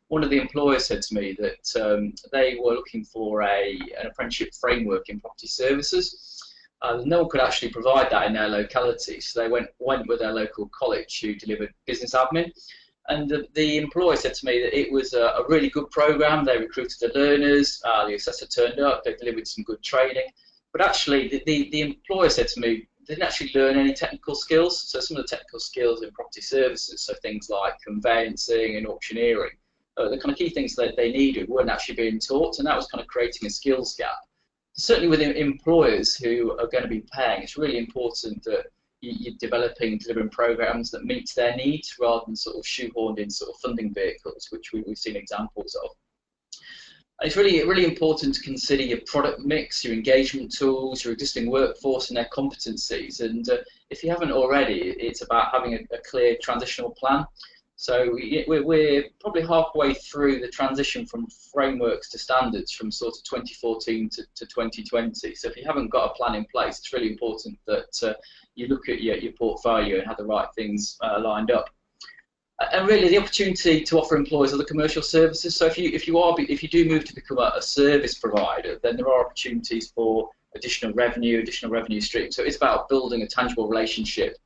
one of the employers said to me that they were looking for an apprenticeship framework in property services. No one could actually provide that in their locality, so they went with their local college who delivered business admin. And the employer said to me that it was a really good program. They recruited the learners, the assessor turned up, they delivered some good training. But actually, the employer said to me, they didn't actually learn any technical skills. So some of the technical skills in property services, so things like conveyancing and auctioneering, the kind of key things that they needed weren't actually being taught, and that was kind of creating a skills gap. Certainly with employers who are going to be paying, it's really important that you're delivering programs that meet their needs rather than sort of shoehorned in sort of funding vehicles, which we've seen examples of. It's really important to consider your product mix, your engagement tools, your existing workforce and their competencies. And if you haven't already, it's about having a clear transitional plan. So we're probably halfway through the transition from frameworks to standards from sort of 2014 to 2020. So if you haven't got a plan in place, it's really important that you look at your portfolio and have the right things lined up. And really, the opportunity to offer employers other commercial services. So if you do move to become a service provider, then there are opportunities for additional revenue streams. So it's about building a tangible relationship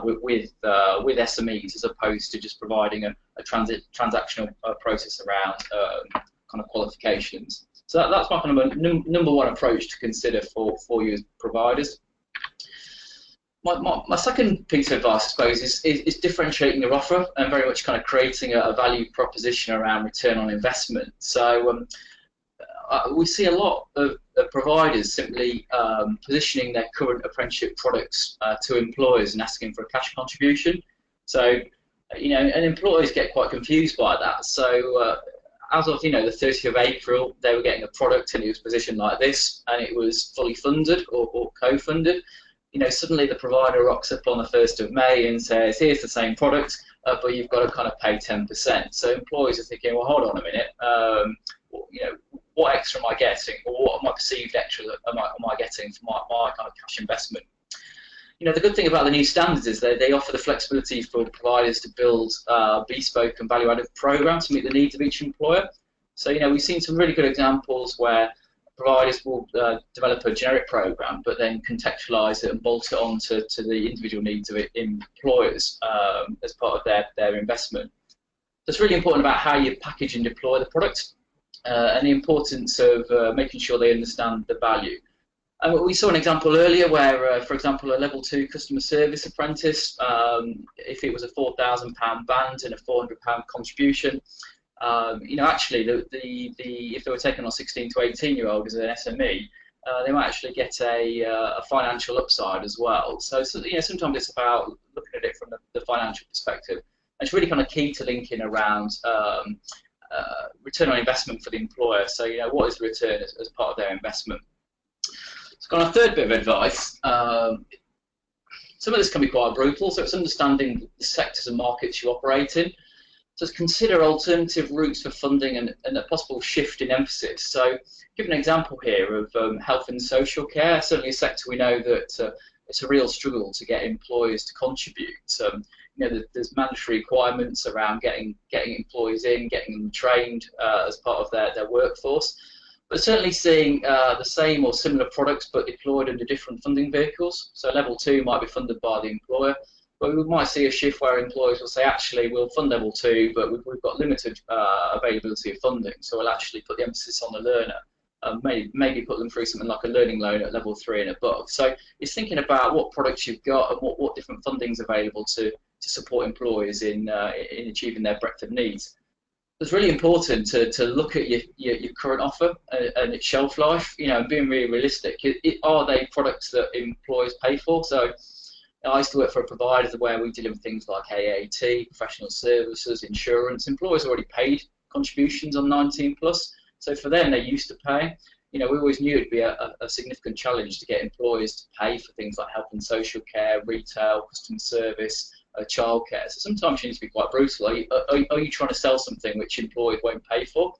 with SMEs as opposed to just providing a transactional process around kind of qualifications. So that's my kind of number one approach to consider for you providers. My second piece of advice, I suppose, is differentiating your offer and very much kind of creating a value proposition around return on investment. So we see a lot of providers simply positioning their current apprenticeship products to employers and asking for a cash contribution. So, you know, and employers get quite confused by that. So as of, you know, the 30th of April, they were getting a product and it was positioned like this, and it was fully funded or co-funded. You know, suddenly the provider rocks up on the 1st of May and says, here's the same product, but you've got to kind of pay 10%. So employers are thinking, well, hold on a minute, you know, what extra am I getting, or what am I perceived extra am I getting for my kind of cash investment? The good thing about the new standards is they offer the flexibility for providers to build bespoke and value-added programs to meet the needs of each employer. So, we've seen some really good examples where providers will develop a generic program, but then contextualise it and bolt it on to the individual needs of employers as part of their investment. So it's really important about how you package and deploy the product and the importance of making sure they understand the value. And we saw an example earlier where, for example, a level 2 customer service apprentice, if it was a £4,000 band and a £400 contribution, actually, if they were taken on 16 to 18-year-old as an SME, they might actually get a financial upside as well. So sometimes it's about looking at it from the financial perspective. And it's really kind of key to linking around return on investment for the employer. So what is the return as part of their investment? So on a third bit of advice, some of this can be quite brutal, so it's understanding the sectors and markets you operate in. So consider alternative routes for funding and a possible shift in emphasis. So give an example here of health and social care, certainly a sector we know that it's a real struggle to get employers to contribute. There's mandatory requirements around getting employees in, getting them trained as part of their workforce. But certainly seeing the same or similar products but deployed under different funding vehicles. So level 2 might be funded by the employer, but we might see a shift where employers will say, actually, we'll fund level 2, but we've got limited availability of funding, so we'll actually put the emphasis on the learner. Maybe put them through something like a learning loan at level 3 and above. So it's thinking about what products you've got and what different funding's available to support employers in achieving their breadth of needs. It's really important to look at your current offer and its shelf life, and being really realistic. Are they products that employers pay for? So I used to work for a provider where we deliver things like AAT, professional services, insurance. Employers already paid contributions on 19+, so for them they're used to paying. We always knew it'd be a significant challenge to get employers to pay for things like health and social care, retail, customer service, childcare. So sometimes you need to be quite brutal. Are you trying to sell something which employers won't pay for?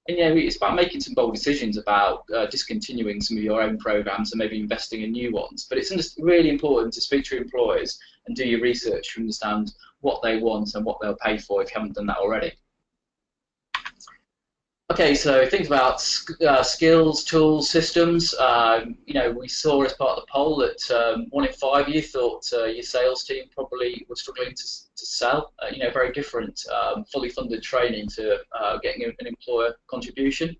And it's about making some bold decisions about discontinuing some of your own programs and maybe investing in new ones. But it's really important to speak to your employers and do your research to understand what they want and what they'll pay for if you haven't done that already. Okay, so things about skills, tools, systems. We saw as part of the poll that 1 in 5 of you thought your sales team probably was struggling to sell. Very different, fully funded training to getting an employer contribution.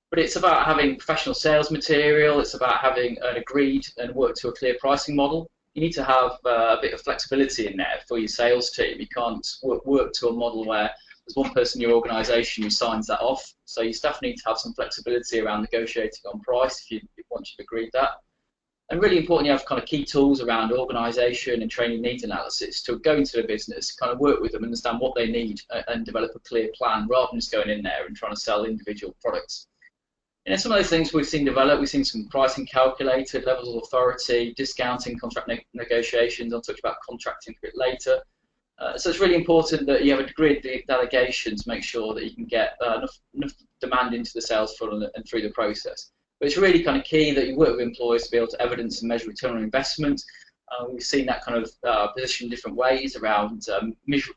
But it's about having professional sales material. It's about having an agreed and work to a clear pricing model. You need to have a bit of flexibility in there for your sales team. You can't work to a model where there's one person in your organisation who signs that off. So your staff need to have some flexibility around negotiating on price once you've agreed that. And really important, you have kind of key tools around organisation and training needs analysis to go into the business, kind of work with them, understand what they need, and develop a clear plan rather than just going in there and trying to sell individual products. Some of those things we've seen develop, we've seen some pricing calculated, levels of authority, discounting, contract negotiations. I'll touch about contracting a bit later. So it's really important that you have a degree of delegation to make sure that you can get enough demand into the sales funnel and through the process. But it's really kind of key that you work with employers to be able to evidence and measure return on investment. We've seen that kind of position in different ways around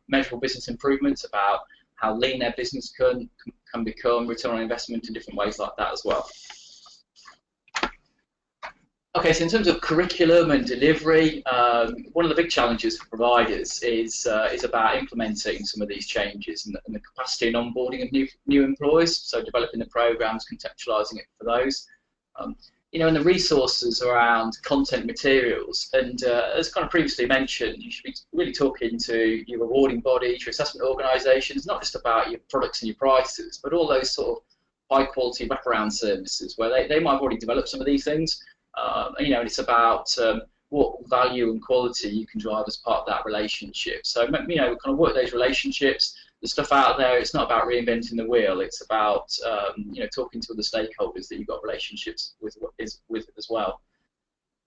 measurable business improvements, about how lean their business can become, return on investment in different ways like that as well. Okay, so in terms of curriculum and delivery, one of the big challenges for providers is about implementing some of these changes and the capacity and onboarding of new employees, so developing the programs, contextualising it for those. And the resources around content materials, and as kind of previously mentioned, you should be really talking to your rewarding bodies, your assessment organisations, not just about your products and your prices, but all those sort of high quality wraparound services where they might have already developed some of these things. And it's about what value and quality you can drive as part of that relationship. So, kind of work those relationships. The stuff out there, it's not about reinventing the wheel. It's about, talking to other stakeholders that you've got relationships with as well.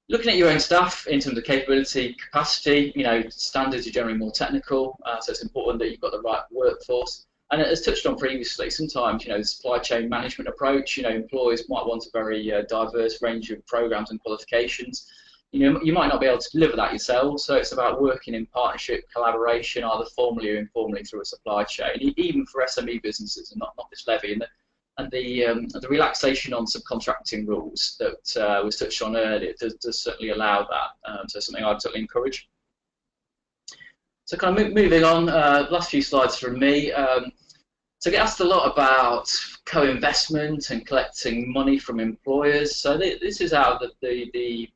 Looking at your own staff in terms of capability, capacity, standards are generally more technical, so it's important that you've got the right workforce. And as touched on previously, sometimes, the supply chain management approach, employers might want a very diverse range of programs and qualifications. you might not be able to deliver that yourself, so it's about working in partnership, collaboration, either formally or informally through a supply chain, even for SME businesses and not this levy. And the relaxation on subcontracting rules that was touched on earlier does certainly allow that. So something I'd certainly encourage. So kind of moving on, last few slides from me. So I get asked a lot about co-investment and collecting money from employers. So this is out of the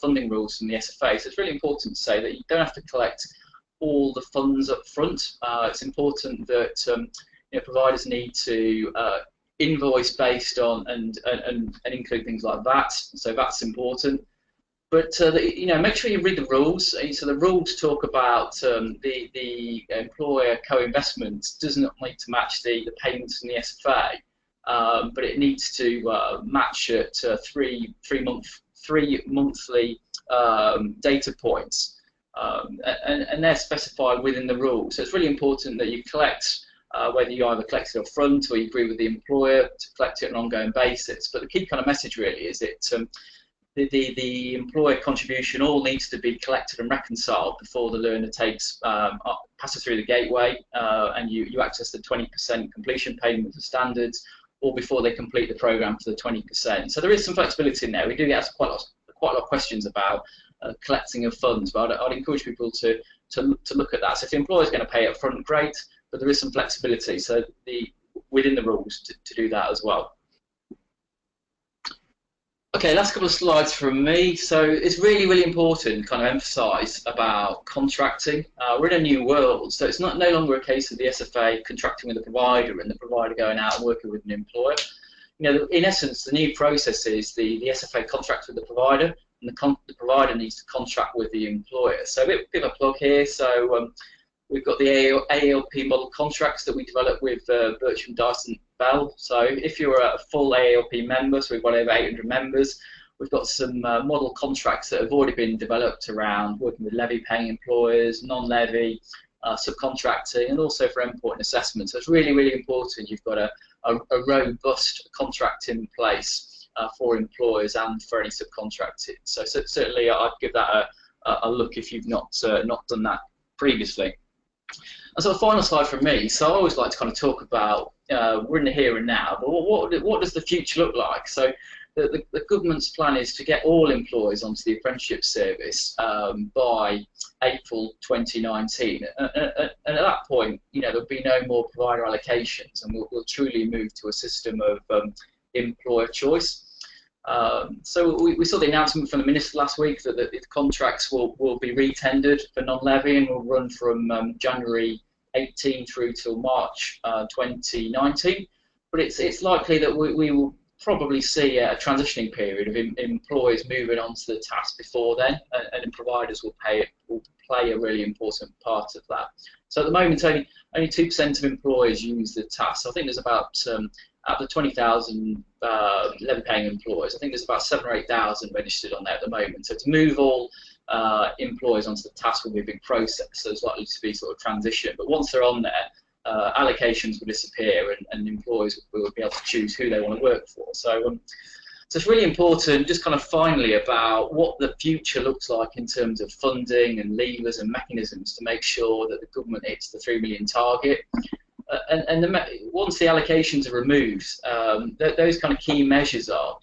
funding rules from the SFA. So it's really important to say that you don't have to collect all the funds up front. It's important that providers need to invoice based on and include things like that. So that's important. But make sure you read the rules. So the rules talk about the employer co-investment does not need to match the payments from the SFA, but it needs to match at three monthly data points, and they're specified within the rules. So it's really important that you collect, whether you either collect it up front or you agree with the employer to collect it on an ongoing basis. But the key kind of message really is that the employer contribution all needs to be collected and reconciled before the learner passes through the gateway, and you access the 20% completion payment for standards, or before they complete the program for the 20%. So there is some flexibility in there. We do get asked quite a lot of questions about collecting of funds, but I'd encourage people to look at that. So if the employer is going to pay up front, great, but there is some flexibility. So within the rules to do that as well. Okay, last couple of slides from me. So it's really, really important to kind of emphasise about contracting. We're in a new world, so it's no longer a case of the SFA contracting with the provider and the provider going out and working with an employer. In essence, the new process is the SFA contracts with the provider, and the provider needs to contract with the employer. So a bit of a plug here. So we've got the AELP model contracts that we developed with Bircham Dyson Bell. So if you're a full AELP member, so we've got over 800 members, we've got some model contracts that have already been developed around working with levy-paying employers, non-levy, subcontracting, and also for endpoint and assessment. So it's really, really important you've got a robust contract in place for employers and for any subcontracting. So certainly I'd give that a look if you've not done that previously. And so the final slide from me, so I always like to kind of talk about, we're in the here and now, but what does the future look like? So the government's plan is to get all employees onto the apprenticeship service by April 2019. And at that point, there'll be no more provider allocations, and we'll truly move to a system of employer choice. So we saw the announcement from the Minister last week that the contracts will be re-tendered for non-levy and will run from January 18 through till March 2019. But it's likely that we will probably see a transitioning period of employers moving on to the task before then, and providers will play a really important part of that. So at the moment, only 2% of employers use the task. I think there's about out of the 20,000 levy-paying employers, I think there's about 7,000 or 8,000 registered on there at the moment. So to move all employers onto the task will be a big process, so there's likely to be sort of transition. But once they're on there, allocations will disappear, and employers will be able to choose who they want to work for. So it's really important, just kind of finally, about what the future looks like in terms of funding and levers and mechanisms to make sure that the government hits the 3 million target. Once the allocations are removed, those kind of key measures are,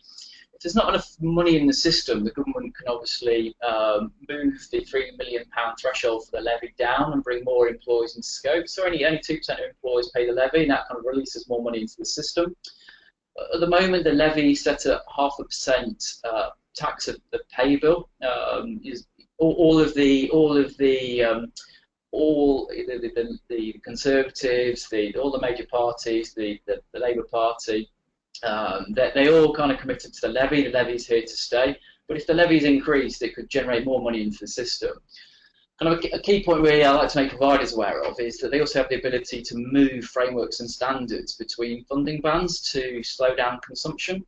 if there's not enough money in the system, the government can obviously move the £3 million threshold for the levy down and bring more employees into scope. So only 2% of employees pay the levy, and that kind of releases more money into the system. At the moment, the levy set at 0.5% tax of the pay bill. Is all the Conservatives, all the major parties, the Labour Party, they all kind of committed to the levy. The levy's here to stay. But if the levy's increased, it could generate more money into the system. Kind of a key point really I like to make providers aware of is that they also have the ability to move frameworks and standards between funding bands to slow down consumption.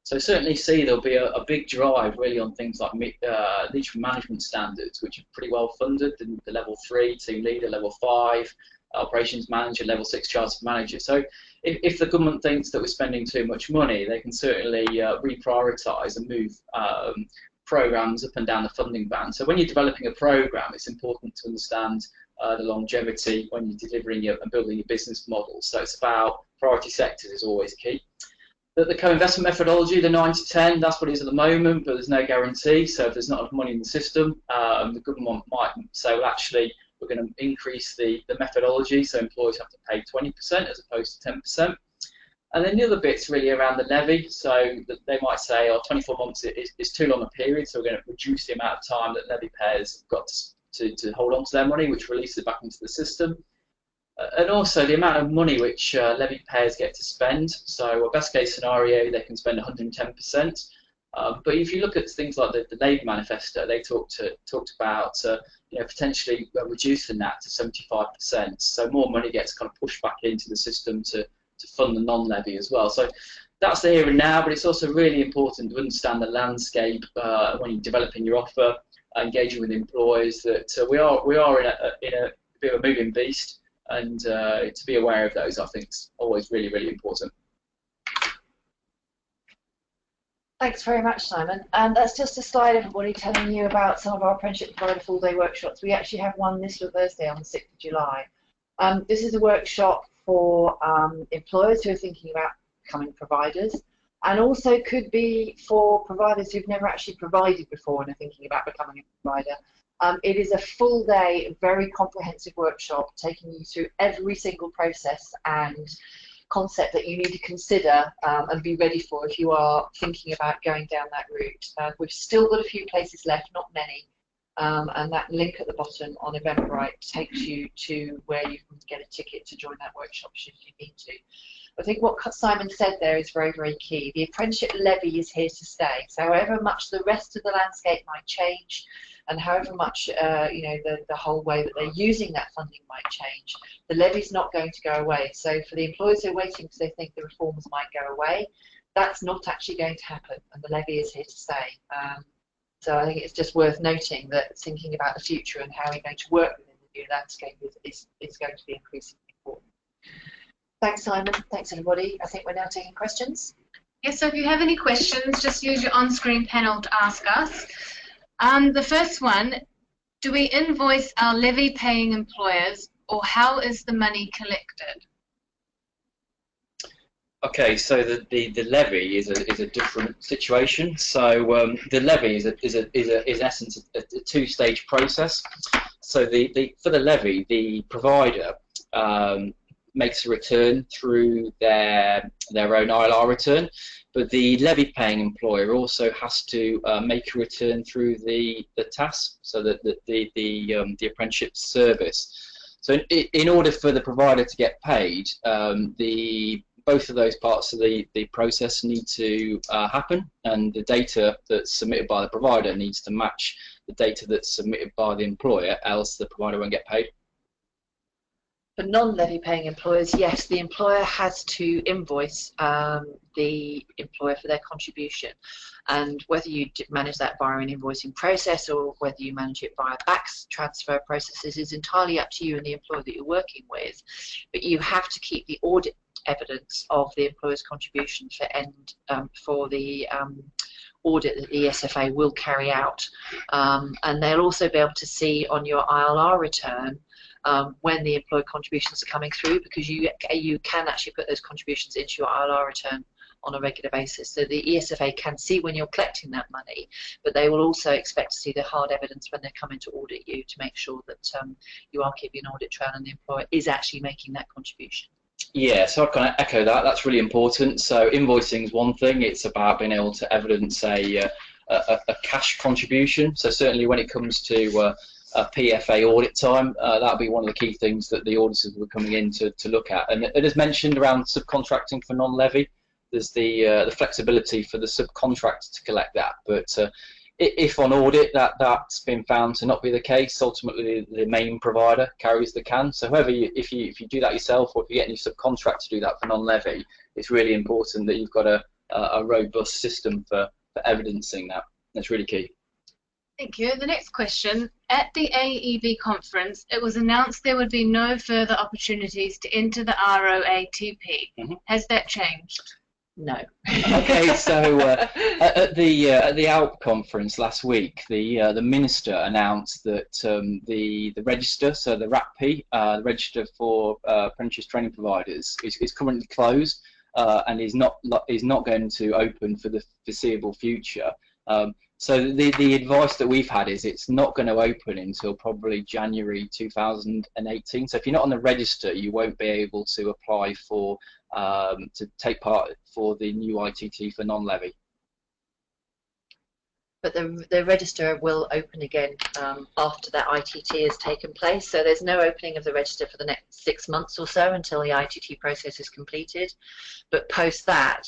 So certainly see there'll be a big drive really on things like leadership management standards, which are pretty well funded, the level 3, team leader, level 5, operations manager, level 6 chartered manager. So if the government thinks that we're spending too much money, they can certainly reprioritise and move programs up and down the funding band. So when you're developing a program, it's important to understand the longevity when you're delivering and building your business model. So it's about priority sectors is always key. The co-investment methodology, the 9 to 10, that's what it is at the moment, but there's no guarantee. So if there's not enough money in the system, the government might say, well, actually, we're going to increase the methodology, so employers have to pay 20% as opposed to 10%. And then the other bit's really around the levy. So they might say, oh, 24 months is too long a period, so we're going to reduce the amount of time that levy payers have got to hold on to their money, which releases it back into the system. And also the amount of money which levy payers get to spend. So a best case scenario, they can spend 110%. But if you look at things like the Labour manifesto, they talked about potentially reducing that to 75%. So more money gets kind of pushed back into the system to fund the non-levy as well. So that's the here and now, but it's also really important to understand the landscape when you're developing your offer, engaging with employers, that we are in a bit of a moving beast. And to be aware of those, I think, is always really, really important. Thanks very much, Simon. And that's just a slide, everybody, telling you about some of our apprenticeship provider full-day workshops. We actually have one this Thursday on the 6th of July. This is a workshop for employers who are thinking about becoming providers, and also could be for providers who've never actually provided before and are thinking about becoming a provider. It is a full day, very comprehensive workshop taking you through every single process and concept that you need to consider and be ready for if you are thinking about going down that route. We've still got a few places left, not many, and that link at the bottom on Eventbrite takes you to where you can get a ticket to join that workshop should you need to. I think what Simon said there is very, very key. The apprenticeship levy is here to stay. So however much the rest of the landscape might change, and however much the whole way that they're using that funding might change, the levy's not going to go away. So for the employers who are waiting because they think the reforms might go away, that's not actually going to happen, and the levy is here to stay. So I think it's just worth noting that thinking about the future and how we're going to work within the new landscape is going to be increasingly important. Thanks, Simon. Thanks, everybody. I think we're now taking questions. Yes, so if you have any questions, just use your on-screen panel to ask us. The first one, do we invoice our levy-paying employers, or how is the money collected? Okay, so the levy is a different situation. So the levy is in essence a two-stage process. So for the levy, the provider makes a return through their own ILR return, but the levy-paying employer also has to make a return through the TAS, so that the apprenticeship service. So in order for the provider to get paid, both of those parts of the process need to happen, and the data that's submitted by the provider needs to match the data that's submitted by the employer, else the provider won't get paid. For non-levy paying employers, yes, the employer has to invoice the employer for their contribution, and whether you manage that via an invoicing process or whether you manage it via back transfer processes is entirely up to you and the employer that you're working with. But you have to keep the audit evidence of the employer's contribution for the audit that the ESFA will carry out, and they'll also be able to see on your ILR return when the employer contributions are coming through, because you can actually put those contributions into your ILR return on a regular basis. So the ESFA can see when you're collecting that money, but they will also expect to see the hard evidence when they're coming to audit you to make sure that you are keeping an audit trail and the employer is actually making that contribution. Yeah, so I'd kind of echo that. That's really important. So invoicing is one thing. It's about being able to evidence a cash contribution. So certainly when it comes to a PFA audit time, that'll be one of the key things that the auditors were coming in to look at. And it is mentioned around subcontracting for non-levy. There's the flexibility for the subcontractor to collect that, but if on audit that's been found to not be the case, ultimately the main provider carries the can. So however, if you do that yourself, or if you get any subcontract to do that for non-levy, it's really important that you've got a robust system for evidencing that. That's really key. Thank you. The next question. At the AEB conference, it was announced there would be no further opportunities to enter the ROATP. Has that changed? No. Okay, so at the AELP conference last week, the minister announced that the register, so the RAPP, the register for apprentice training providers, is currently closed and is not going to open for the foreseeable future. So the advice that we've had is it's not going to open until probably January 2018. So if you're not on the register, you won't be able to apply for to take part for the new ITT for non-levy. But the register will open again after that ITT has taken place. So there's no opening of the register for the next 6 months or so until the ITT process is completed. But post that,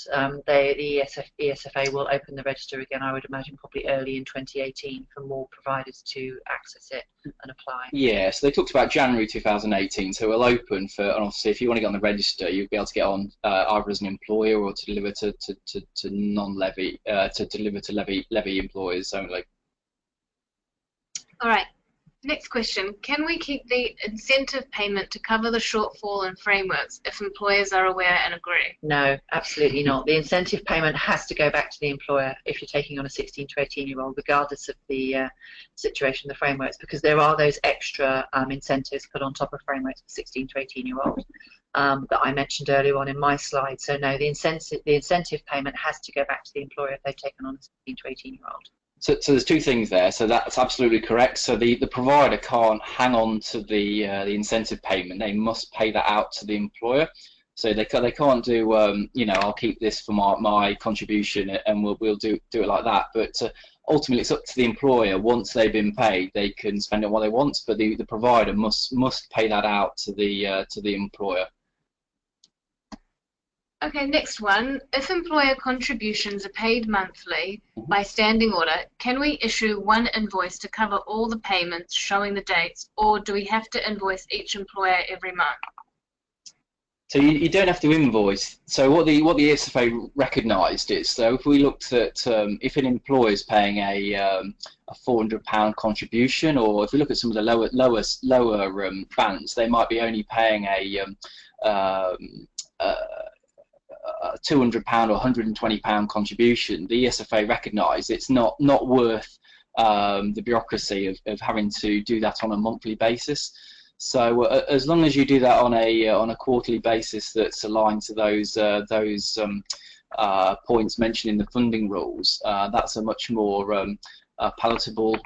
the ESFA will open the register again, I would imagine probably early in 2018 for more providers to access it and apply. Yeah, so they talked about January 2018, so it'll open for, and obviously if you want to get on the register, you'll be able to get on either as an employer or to deliver to non-levy, to deliver to levy employers only. All right, next question. Can we keep the incentive payment to cover the shortfall in frameworks if employers are aware and agree? No, absolutely not. The incentive payment has to go back to the employer if you're taking on a 16 to 18-year-old, regardless of the situation of the frameworks, because there are those extra incentives put on top of frameworks for 16 to 18-year-old that I mentioned earlier on in my slide. So no, the incentive payment has to go back to the employer if they've taken on a 16 to 18-year-old. So there's two things there. So that's absolutely correct. So the provider can't hang on to the incentive payment. They must pay that out to the employer. So they can't do you know, I'll keep this for my contribution and we'll do it like that. But ultimately it's up to the employer. Once they've been paid, they can spend it what they want. But the provider must pay that out to the employer. Okay, next one. If employer contributions are paid monthly by standing order, can we issue one invoice to cover all the payments showing the dates, or do we have to invoice each employer every month? So you don't have to invoice. So what the ESFA recognised is, so if we looked at if an employer is paying a £400 contribution, or if we look at some of the lower bands, they might be only paying a £200 or £120 contribution. The ESFA recognise it's not worth the bureaucracy of having to do that on a monthly basis. So as long as you do that on a quarterly basis that's aligned to those points mentioned in the funding rules, that's a much more palatable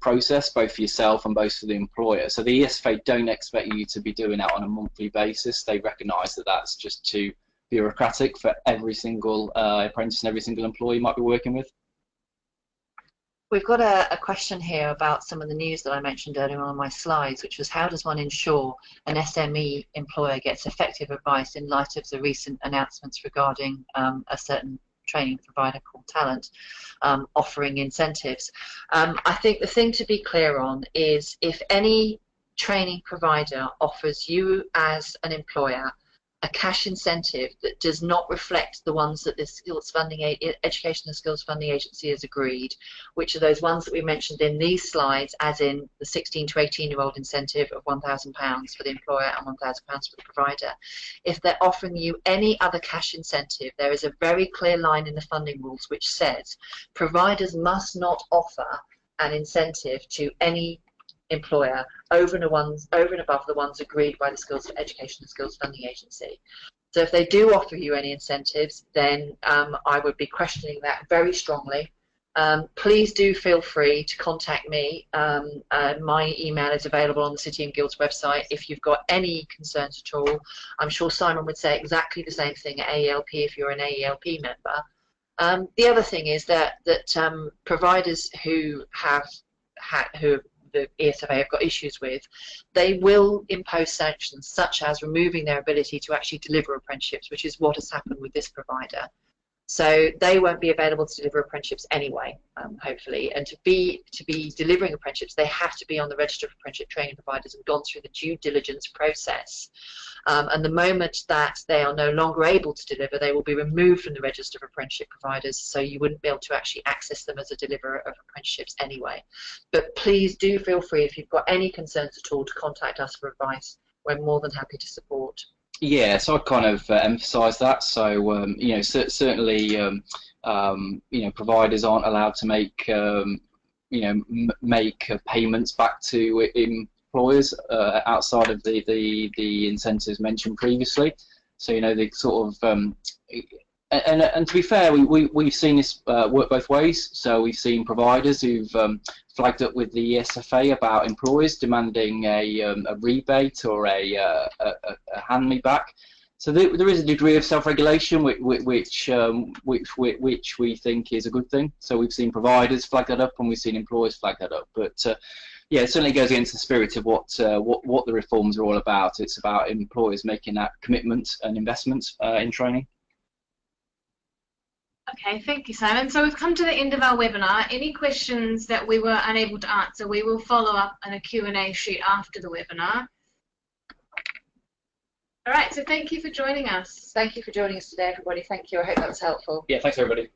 process, both for yourself and both for the employer. So the ESFA don't expect you to be doing that on a monthly basis. They recognise that that's just too bureaucratic for every single apprentice and every single employee you might be working with. We've got a question here about some of the news that I mentioned earlier on my slides, which was how does one ensure an SME employer gets effective advice in light of the recent announcements regarding a certain training provider called Talent offering incentives. I think the thing to be clear on is if any training provider offers you as an employer a cash incentive that does not reflect the ones that the Education and Skills Funding Agency has agreed, which are those ones that we mentioned in these slides, as in the 16 to 18-year-old incentive of £1,000 for the employer and £1,000 for the provider. If they're offering you any other cash incentive, there is a very clear line in the funding rules which says providers must not offer an incentive to any employer over and above the ones agreed by the Education and Skills Funding Agency. So if they do offer you any incentives, then I would be questioning that very strongly. Please do feel free to contact me. My email is available on the City and Guilds website if you've got any concerns at all. I'm sure Simon would say exactly the same thing at AELP if you're an AELP member. The other thing is that providers who the ESFA have got issues with, they will impose sanctions such as removing their ability to actually deliver apprenticeships, which is what has happened with this provider. So they won't be available to deliver apprenticeships anyway, hopefully. And to be delivering apprenticeships, they have to be on the register of apprenticeship training providers and gone through the due diligence process. And the moment that they are no longer able to deliver, they will be removed from the register of apprenticeship providers, so you wouldn't be able to actually access them as a deliverer of apprenticeships anyway. But please do feel free, if you've got any concerns at all, to contact us for advice. We're more than happy to support. Yeah, so I kind of emphasise that. So you know, certainly you know, providers aren't allowed to make you know, make payments back to employers outside of the incentives mentioned previously. So you know, the sort of and to be fair, we've seen this work both ways. So we've seen providers who've flagged up with the SFA about employers demanding a rebate or a hand me back. So there is a degree of self-regulation which we think is a good thing. So we've seen providers flag that up and we've seen employers flag that up. But yeah, it certainly goes against the spirit of what the reforms are all about. It's about employers making that commitment and investment in training. Okay, thank you, Simon. So we've come to the end of our webinar. Any questions that we were unable to answer, we will follow up in a Q&A sheet after the webinar. All right, so thank you for joining us. Thank you for joining us today, everybody. Thank you. I hope that was helpful. Yeah, thanks, everybody.